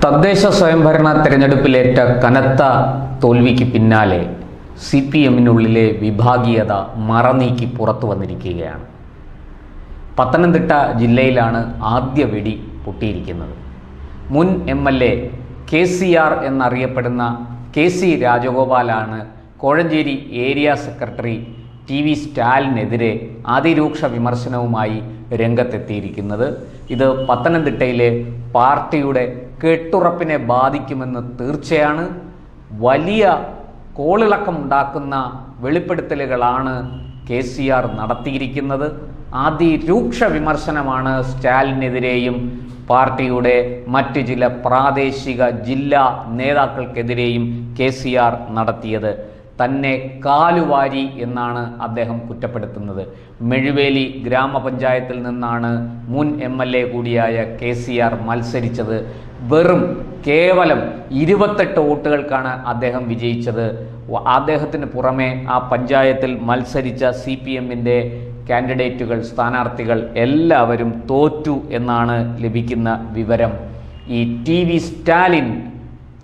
തദ്ദേശ സ്വയംഭരണ തെരഞ്ഞെടുപ്പിലേറ്റ കനത്ത തോൽവിക്ക് പിന്നാലെ CPM-നുള്ളിലെ വിഭാഗീയത മറനീക്കി പുറത്തു വന്നിരിക്കുകയാണ്. പത്തനംതിട്ട ജില്ലയിലാണ് ആദ്യ വെടി പൊട്ടിയിരിക്കുന്നത്. മുൻ MLA KCR എന്നറിയപ്പെടുന്ന KC രാജഗോപാലാണ് കോഴഞ്ചേരി ഏരിയ സെക്രട്ടറി TV സ്റ്റാലിനെതിരെ അതിരൂക്ഷ വിമർശനവുമായി രംഗത്തെത്തിയിരിക്കുന്നത്. ഇത് പത്തനംതിട്ടയിലെ പാർട്ടിയുടെ കെട്ടുറപ്പിനെ ബാധിക്കുമെന്ന് തീർച്ചയാണ്. വലിയ കോളിളക്കമുണ്ടാക്കുന്ന വെളിപ്പെടുത്തലുകളാണ് KCR നടത്തിയിരിക്കുന്നത്. അതിരൂക്ഷ വിമർശനമാണ് സ്റ്റാലിനെതിരെയും പാർട്ടിയുടെ മറ്റ് ചില പ്രാദേശിക ജില്ലാ നേതാക്കൾക്കെതിരെയും KCR നടത്തിയത്. തന്നെ കാലുവാരി എന്നാണ് അദ്ദേഹം കുറ്റപ്പെടുത്തുന്നത്. മെഴുവേലി ഗ്രാമപഞ്ചായത്തിൽ നിന്നാണ് മുൻ MLA കൂടിയായ KCR മത്സരിച്ചത്. കേവലം 28 വോട്ടുകൾക്കാണ് അദ്ദേഹം വിജയിച്ചത്. അദ്ദേഹത്തിന് പുറമെ ആ പഞ്ചായത്തിൽ മത്സരിച്ച CPM-ൻ്റെ കാൻഡിഡേറ്റുകൾ, സ്ഥാനാർത്ഥികൾ എല്ലാവരും തോറ്റു എന്നാണ് ലഭിക്കുന്ന വിവരം. ഈ TV സ്റ്റാലിൻ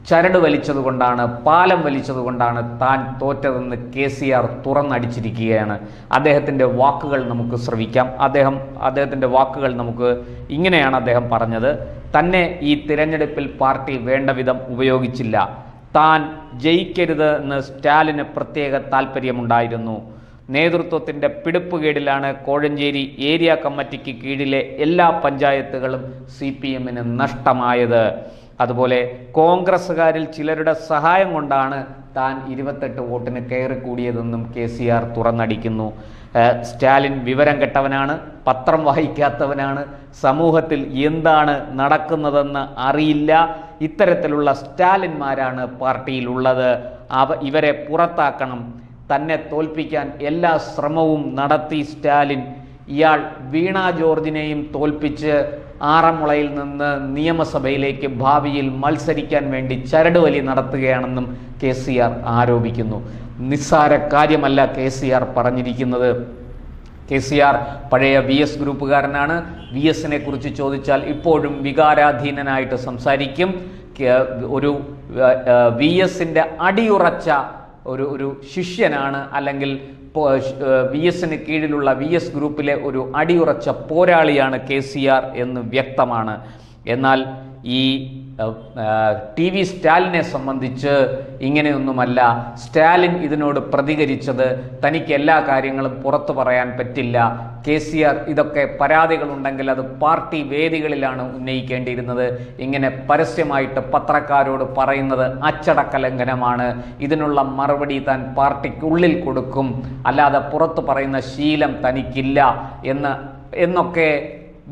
ചരട് വലിച്ചതുകൊണ്ടാണ്, പാലം വലിച്ചതുകൊണ്ടാണ് താൻ തോറ്റതെന്ന് KCR തുറന്നടിച്ചിരിക്കുകയാണ്. അദ്ദേഹത്തിൻ്റെ വാക്കുകൾ നമുക്ക് ശ്രവിക്കാം. അദ്ദേഹത്തിൻ്റെ വാക്കുകൾ നമുക്ക് ഇങ്ങനെയാണ് അദ്ദേഹം പറഞ്ഞത്. തന്നെ ഈ തിരഞ്ഞെടുപ്പിൽ പാർട്ടി വേണ്ട വിധം ഉപയോഗിച്ചില്ല. താൻ ജയിക്കരുത് എന്ന് സ്റ്റാലിന് പ്രത്യേക താല്പര്യമുണ്ടായിരുന്നു. നേതൃത്വത്തിൻ്റെ പിടിപ്പുകേടിലാണ് കോഴഞ്ചേരി ഏരിയ കമ്മിറ്റിക്ക് കീഴിലെ എല്ലാ പഞ്ചായത്തുകളും CPM-ന് നഷ്ടമായത്. അതുപോലെ കോൺഗ്രസ്സുകാരിൽ ചിലരുടെ സഹായം കൊണ്ടാണ് താൻ 28 വോട്ടിന് കയറിക്കൂടിയതെന്നും KCR തുറന്നടിക്കുന്നു. സ്റ്റാലിൻ വിവരം കെട്ടവനാണ്, പത്രം വായിക്കാത്തവനാണ്, സമൂഹത്തിൽ എന്താണ് നടക്കുന്നതെന്ന് അറിയില്ല. ഇത്തരത്തിലുള്ള സ്റ്റാലിന്മാരാണ് പാർട്ടിയിലുള്ളത്. ഇവരെ പുറത്താക്കണം. തന്നെ തോൽപ്പിക്കാൻ എല്ലാ ശ്രമവും നടത്തി സ്റ്റാലിൻ. ഇയാൾ വീണ ജോർജിനെയും തോൽപ്പിച്ച് ആറന്മുളയിൽ നിന്ന് നിയമസഭയിലേക്ക് ഭാവിയിൽ മത്സരിക്കാൻ വേണ്ടി ചരടുവലി നടത്തുകയാണെന്നും KCR ആരോപിക്കുന്നു. നിസ്സാര കാര്യമല്ല KCR പറഞ്ഞിരിക്കുന്നത്. KCR പഴയ VS ഗ്രൂപ്പുകാരനാണ്. VS-നെ കുറിച്ച് ചോദിച്ചാൽ ഇപ്പോഴും വികാരാധീനനായിട്ട് സംസാരിക്കും. ഒരു VS-ൻ്റെ അടിയുറച്ച ഒരു ശിഷ്യനാണ്, അല്ലെങ്കിൽ VS-ന് കീഴിലുള്ള VS ഗ്രൂപ്പിലെ ഒരു അടിയുറച്ച പോരാളിയാണ് KCR എന്ന് വ്യക്തമാണ്. എന്നാൽ ഈ TV സ്റ്റാലിനെ സംബന്ധിച്ച് ഇങ്ങനെയൊന്നുമല്ല. സ്റ്റാലിൻ ഇതിനോട് പ്രതികരിച്ചത് തനിക്ക് എല്ലാ കാര്യങ്ങളും പുറത്തു പറയാൻ പറ്റില്ല. KCR ഇതൊക്കെ പരാതികളുണ്ടെങ്കിൽ അത് പാർട്ടി വേദികളിലാണ് ഉന്നയിക്കേണ്ടിയിരുന്നത്. ഇങ്ങനെ പരസ്യമായിട്ട് പത്രക്കാരോട് പറയുന്നത് അച്ചടക്ക ലംഘനമാണ്. ഇതിനുള്ള മറുപടി താൻ പാർട്ടിക്കുള്ളിൽ കൊടുക്കും, അല്ലാതെ പുറത്തു പറയുന്ന ശീലം തനിക്കില്ല എന്നൊക്കെ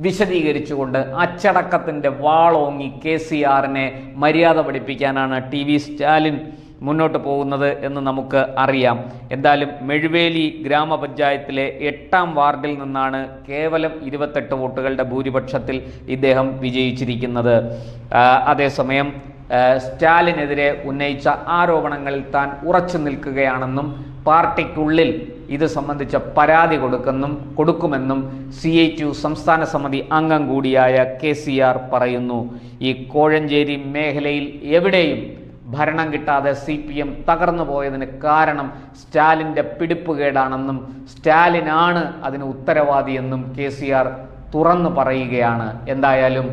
വിശദീകരിച്ചുകൊണ്ട് അച്ചടക്കത്തിൻ്റെ വാളോങ്ങി KCR-നെ മര്യാദ പഠിപ്പിക്കാനാണ് TV സ്റ്റാലിൻ മുന്നോട്ട് പോകുന്നത് എന്ന് നമുക്ക് അറിയാം. എന്തായാലും മെഴുവേലി ഗ്രാമപഞ്ചായത്തിലെ 8ാം വാർഡിൽ നിന്നാണ് കേവലം 28 വോട്ടുകളുടെ ഭൂരിപക്ഷത്തിൽ ഇദ്ദേഹം വിജയിച്ചിരിക്കുന്നത്. അതേസമയം സ്റ്റാലിനെതിരെ ഉന്നയിച്ച ആരോപണങ്ങളിൽ താൻ ഉറച്ചു നിൽക്കുകയാണെന്നും പാർട്ടിക്കുള്ളിൽ ഇത് സംബന്ധിച്ച പരാതി കൊടുക്കുമെന്നും CITU സംസ്ഥാന സമിതി അംഗം കൂടിയായ KCR പറയുന്നു. ഈ കോഴഞ്ചേരി മേഖലയിൽ എവിടെയും ഭരണം കിട്ടാതെ CPM തകർന്നു പോയതിന് കാരണം സ്റ്റാലിൻ്റെ പിടിപ്പുകേടാണെന്നും സ്റ്റാലിനാണ് അതിന് ഉത്തരവാദിയെന്നും KCR തുറന്നു പറയുകയാണ്. എന്തായാലും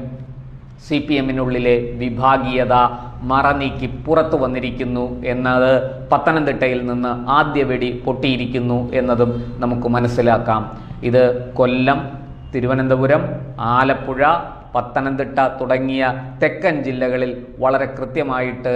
CPM-നുള്ളിലെ വിഭാഗീയത മറനീക്കി പുറത്തു വന്നിരിക്കുന്നു എന്നത്, പത്തനംതിട്ടയിൽ നിന്ന് ആദ്യ വെടി പൊട്ടിയിരിക്കുന്നു എന്നതും നമുക്ക് മനസ്സിലാക്കാം. ഇത് കൊല്ലം, തിരുവനന്തപുരം, ആലപ്പുഴ, പത്തനംതിട്ട തുടങ്ങിയ തെക്കൻ ജില്ലകളിൽ വളരെ കൃത്യമായിട്ട്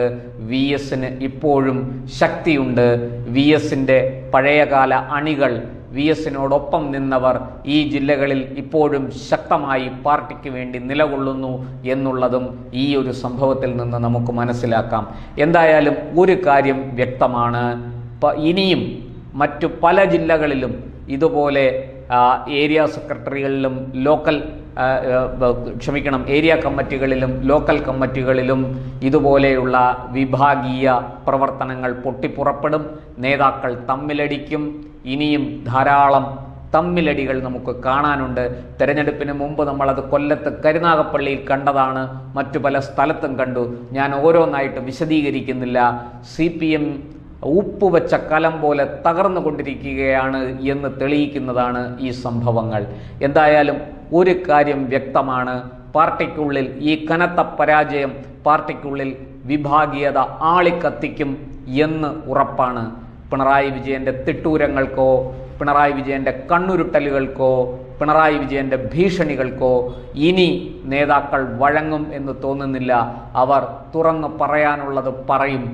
VS-ന് ഇപ്പോഴും ശക്തിയുണ്ട്. VS-ൻ്റെ പഴയകാല അണികൾ, VS-നോടൊപ്പം നിന്നവർ ഈ ജില്ലകളിൽ ഇപ്പോഴും ശക്തമായി പാർട്ടിക്ക് വേണ്ടി നിലകൊള്ളുന്നു എന്നുള്ളതും ഈ ഒരു സംഭവത്തിൽ നിന്ന് നമുക്ക് മനസ്സിലാക്കാം. എന്തായാലും ഒരു കാര്യം വ്യക്തമാണ്, ഇനിയും മറ്റു പല ജില്ലകളിലും ഇതുപോലെ ഏരിയ സെക്രട്ടറികളിലും ഏരിയ കമ്മിറ്റികളിലും ലോക്കൽ കമ്മിറ്റികളിലും ഇതുപോലെയുള്ള വിഭാഗീയ പ്രവർത്തനങ്ങൾ പൊട്ടിപ്പുറപ്പെടും. നേതാക്കൾ തമ്മിലടിക്കും. ഇനിയും ധാരാളം തമ്മിലടികൾ നമുക്ക് കാണാനുണ്ട്. തെരഞ്ഞെടുപ്പിന് മുമ്പ് നമ്മളത് കൊല്ലത്ത് കരുനാഗപ്പള്ളിയിൽ കണ്ടതാണ്, മറ്റു പല സ്ഥലത്തും കണ്ടു. ഞാൻ ഓരോന്നായിട്ട് വിശദീകരിക്കുന്നില്ല. CPM ഉപ്പുവെച്ച കലം പോലെ തകർന്നുകൊണ്ടിരിക്കുകയാണ് എന്ന് തെളിയിക്കുന്നതാണ് ഈ സംഭവങ്ങൾ. എന്തായാലും ഒരു കാര്യം വ്യക്തമാണ്, പാർട്ടിക്കുള്ളിൽ ഈ കനത്ത പരാജയം പാർട്ടിക്കുള്ളിൽ വിഭാഗീയത ആളിക്കത്തിക്കും എന്ന് ഉറപ്പാണ്. പിണറായി വിജയൻ്റെ തിട്ടൂരങ്ങൾക്കോ പിണറായി വിജയൻ്റെ കണ്ണുരുട്ടലുകൾക്കോ പിണറായി വിജയൻ്റെ ഭീഷണികൾക്കോ ഇനി നേതാക്കൾ വഴങ്ങും എന്ന് തോന്നുന്നില്ല. അവർ തുറന്ന് പറയാനുള്ളത് പറയും.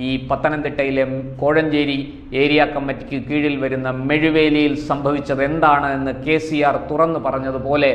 ഈ പത്തനംതിട്ടയിലെ കോഴഞ്ചേരി ഏരിയ കമ്മിറ്റിക്ക് കീഴിൽ വരുന്ന മെഴുവേലിയിൽ സംഭവിച്ചത് എന്താണ് എന്ന് KCR തുറന്നു പറഞ്ഞതുപോലെ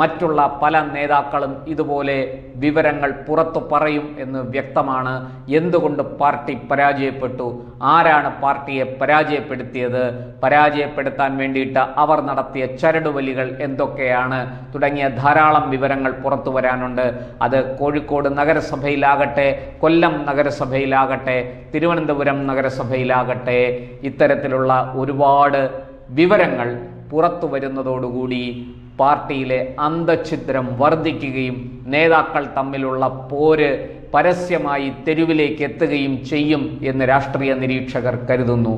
മറ്റുള്ള പല നേതാക്കളും ഇതുപോലെ വിവരങ്ങൾ പുറത്തു പറയും എന്ന് വ്യക്തമാണ്. എന്തുകൊണ്ട് പാർട്ടി പരാജയപ്പെട്ടു, ആരാണ് പാർട്ടിയെ പരാജയപ്പെടുത്തിയത്, പരാജയപ്പെടുത്താൻ വേണ്ടിയിട്ട് അവർ നടത്തിയ ചരടുവലികൾ എന്തൊക്കെയാണ് തുടങ്ങിയ ധാരാളം വിവരങ്ങൾ പുറത്തു വരാനുണ്ട്. അത് കോഴിക്കോട് നഗരസഭയിലാകട്ടെ, കൊല്ലം നഗരസഭയിലാകട്ടെ, തിരുവനന്തപുരം നഗരസഭയിലാകട്ടെ, ഇത്തരത്തിലുള്ള ഒരുപാട് വിവരങ്ങൾ പുറത്തു വരുന്നതോടുകൂടി പാർട്ടിയിലെ അന്തഛിദ്രം വർദ്ധിക്കുകയും നേതാക്കൾ തമ്മിലുള്ള പോര് പരസ്യമായി തെരുവിലേക്ക് എത്തുകയും ചെയ്യും എന്ന് രാഷ്ട്രീയ നിരീക്ഷകർ കരുതുന്നു.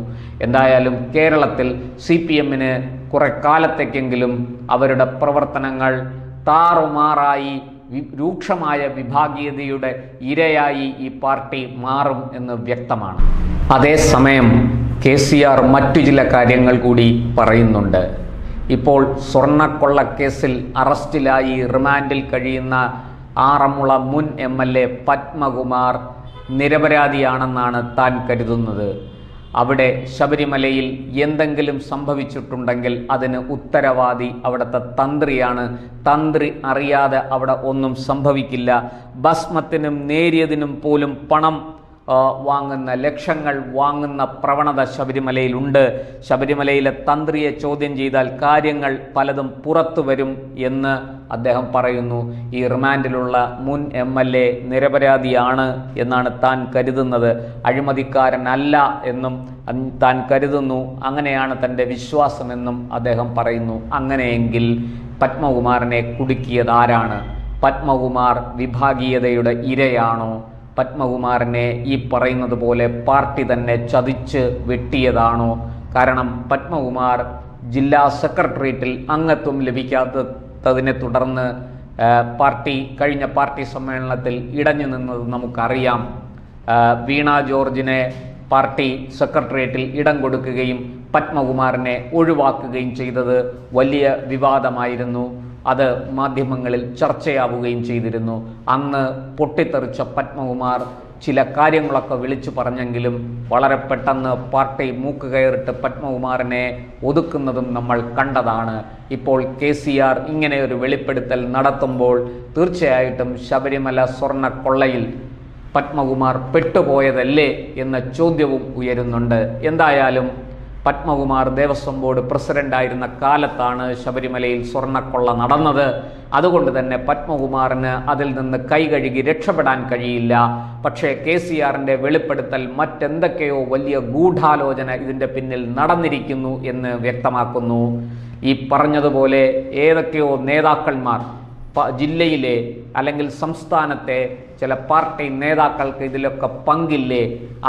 എന്തായാലും കേരളത്തിൽ CPMന് കുറെ കാലത്തേക്കെങ്കിലും അവരുടെ പ്രവർത്തനങ്ങൾ താറുമാറായി രൂക്ഷമായ വിഭാഗീയതയുടെ ഇരയായി ഈ പാർട്ടി മാറും എന്ന് വ്യക്തമാണ്. അതേസമയം KCR മറ്റു ചില കാര്യങ്ങൾ കൂടി പറയുന്നുണ്ട്. ഇപ്പോൾ സ്വർണ്ണക്കൊള്ളക്കേസിൽ അറസ്റ്റിലായി റിമാൻഡിൽ കഴിയുന്ന ആറന്മുള മുൻ MLA പത്മകുമാർ നിരപരാധിയാണെന്നാണ് താൻ കരുതുന്നത്. അവിടെ ശബരിമലയിൽ എന്തെങ്കിലും സംഭവിച്ചിട്ടുണ്ടെങ്കിൽ അതിന് ഉത്തരവാദി അവിടുത്തെ തന്ത്രിയാണ്. തന്ത്രി അറിയാതെ അവിടെ ഒന്നും സംഭവിക്കില്ല. ഭസ്മത്തിനും നേരിയതിനും പോലും പണം വാങ്ങുന്ന, ലക്ഷങ്ങൾ വാങ്ങുന്ന പ്രവണത ശബരിമലയിലുണ്ട്. ശബരിമലയിലെ തന്ത്രിയെ ചോദ്യം ചെയ്താൽ കാര്യങ്ങൾ പലതും പുറത്തു വരും എന്ന് അദ്ദേഹം പറയുന്നു. ഈ റിമാൻഡിലുള്ള മുൻ MLA നിരപരാധിയാണ് എന്നാണ് താൻ കരുതുന്നത്, അഴിമതിക്കാരനല്ല എന്നും താൻ കരുതുന്നു. അങ്ങനെയാണ് തൻ്റെ വിശ്വാസമെന്നും അദ്ദേഹം പറയുന്നു. അങ്ങനെയെങ്കിൽ പത്മകുമാറിനെ കുടുക്കിയത് ആരാണ്? പത്മകുമാർ വിഭാഗീയതയുടെ ഇരയാണോ? പത്മകുമാറിനെ ഈ പറയുന്നത് പോലെ പാർട്ടി തന്നെ ചതിച്ച് വെട്ടിയതാണോ? കാരണം പത്മകുമാർ ജില്ലാ സെക്രട്ടേറിയറ്റിൽ അംഗത്വം ലഭിക്കാത്തതിനെ തുടർന്ന് കഴിഞ്ഞ പാർട്ടി സമ്മേളനത്തിൽ ഇടഞ്ഞു നിന്നത് നമുക്കറിയാം. വീണ ജോർജിനെ പാർട്ടി സെക്രട്ടേറിയറ്റിൽ ഇടം കൊടുക്കുകയും പത്മകുമാറിനെ ഒഴിവാക്കുകയും ചെയ്തത് വലിയ വിവാദമായിരുന്നു. അത് മാധ്യമങ്ങളിൽ ചർച്ചയാവുകയും ചെയ്തിരുന്നു. അന്ന് പൊട്ടിത്തെറിച്ച പത്മകുമാർ ചില കാര്യങ്ങളൊക്കെ വിളിച്ചു പറഞ്ഞെങ്കിലും വളരെ പെട്ടെന്ന് പാർട്ടി മൂക്കുകയറിട്ട് പത്മകുമാറിനെ ഒതുക്കുന്നതും നമ്മൾ കണ്ടതാണ്. ഇപ്പോൾ KCR ഇങ്ങനെ ഒരു വെളിപ്പെടുത്തൽ നടത്തുമ്പോൾ തീർച്ചയായിട്ടും ശബരിമല സ്വർണ്ണക്കൊള്ളയിൽ പത്മകുമാർ പെട്ടുപോയതല്ലേ എന്ന ചോദ്യവും ഉയരുന്നുണ്ട്. എന്തായാലും പത്മകുമാർ ദേവസ്വം ബോർഡ് പ്രസിഡന്റായിരുന്ന കാലത്താണ് ശബരിമലയിൽ സ്വർണ്ണക്കൊള്ള നടന്നത്. അതുകൊണ്ട് പത്മകുമാറിന് അതിൽ നിന്ന് കൈകഴുകി രക്ഷപ്പെടാൻ കഴിയില്ല. പക്ഷേ KCRന്റെ വെളിപ്പെടുത്തൽ മറ്റെന്തൊക്കെയോ വലിയ ഗൂഢാലോചന ഇതിൻ്റെ പിന്നിൽ നടന്നിരിക്കുന്നു എന്ന് വ്യക്തമാക്കുന്നു. ഈ പറഞ്ഞതുപോലെ ഏതൊക്കെയോ നേതാക്കന്മാർ ജില്ലയിലെ അല്ലെങ്കിൽ സംസ്ഥാനത്തെ ചില പാർട്ടി നേതാക്കൾക്ക് ഇതിലൊക്കെ പങ്കില്ലേ,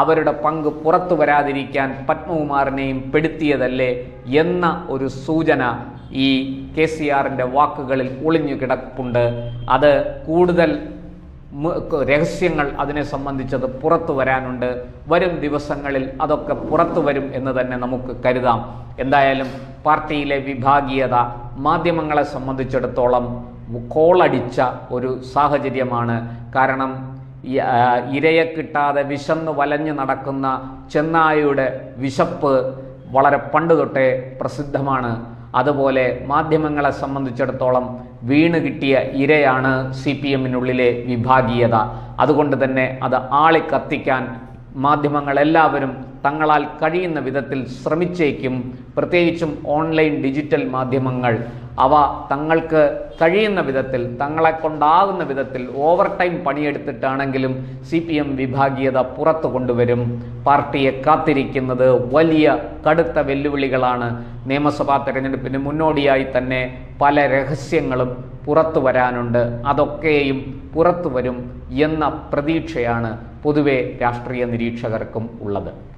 അവരുടെ പങ്ക് പുറത്തു വരാതിരിക്കാൻ പത്മകുമാറിനെയും പെടുത്തിയതല്ലേ എന്ന ഒരു സൂചന ഈ KCRന്റെ വാക്കുകളിൽ ഒളിഞ്ഞു കിടപ്പുണ്ട്. അത് കൂടുതൽ രഹസ്യങ്ങൾ അതിനെ സംബന്ധിച്ചത് പുറത്തു വരാനുണ്ട്. വരും ദിവസങ്ങളിൽ അതൊക്കെ പുറത്തു വരും എന്ന് തന്നെ നമുക്ക് കരുതാം. എന്തായാലും പാർട്ടിയിലെ വിഭാഗീയത മാധ്യമങ്ങളെ സംബന്ധിച്ചിടത്തോളം കോളടിച്ച ഒരു സാഹചര്യമാണ്. കാരണം ഇരയെ കിട്ടാതെ വിശന്ന് വലഞ്ഞു നടക്കുന്ന ചെന്നായയുടെ വിശപ്പ് വളരെ പണ്ട് തൊട്ടേ പ്രസിദ്ധമാണ്. അതുപോലെ മാധ്യമങ്ങളെ സംബന്ധിച്ചിടത്തോളം വീണ് കിട്ടിയ ഇരയാണ് CPMനുള്ളിലെ വിഭാഗീയത. അതുകൊണ്ട് തന്നെ അത് ആളിക്കത്തിക്കാൻ മാധ്യമങ്ങളെല്ലാവരും തങ്ങളാൽ കഴിയുന്ന വിധത്തിൽ ശ്രമിച്ചേക്കും. പ്രത്യേകിച്ചും ഓൺലൈൻ ഡിജിറ്റൽ മാധ്യമങ്ങൾ അവ തങ്ങൾക്ക് കഴിയുന്ന വിധത്തിൽ, തങ്ങളെ കൊണ്ടാകുന്ന വിധത്തിൽ ഓവർ ടൈം പണിയെടുത്തിട്ടാണെങ്കിലും CPM വിഭാഗീയത പുറത്തു കൊണ്ടുവരും. പാർട്ടിയെ കാത്തിരിക്കുന്നത് വലിയ കടുത്ത വെല്ലുവിളികളാണ്. നിയമസഭാ തെരഞ്ഞെടുപ്പിന് മുന്നോടിയായി തന്നെ പല രഹസ്യങ്ങളും പുറത്തു വരാനുണ്ട്. അതൊക്കെയും പുറത്തു വരും എന്ന പ്രതീക്ഷയാണ് പൊതുവെ രാഷ്ട്രീയ നിരീക്ഷകർക്കും ഉള്ളത്.